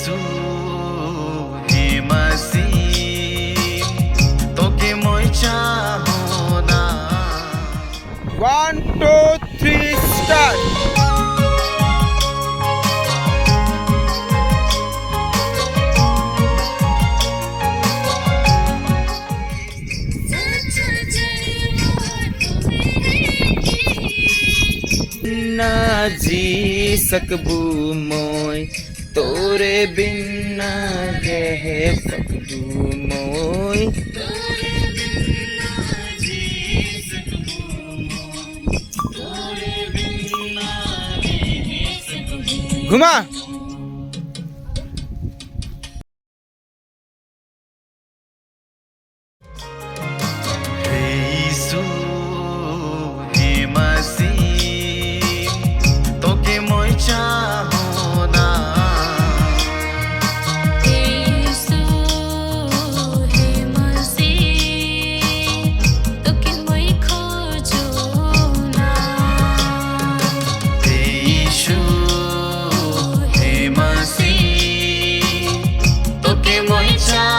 issue হে মাসি তোকে মই চাহো না 1 2 3 স্টার্ট ना जी सकबू मोय तोरे बिन ना रह सकबू मोय ঘুমা हे ইসু হে মাসি তোকে মই চাহো না হে ইসু হে মাসি তোকে মই চাহো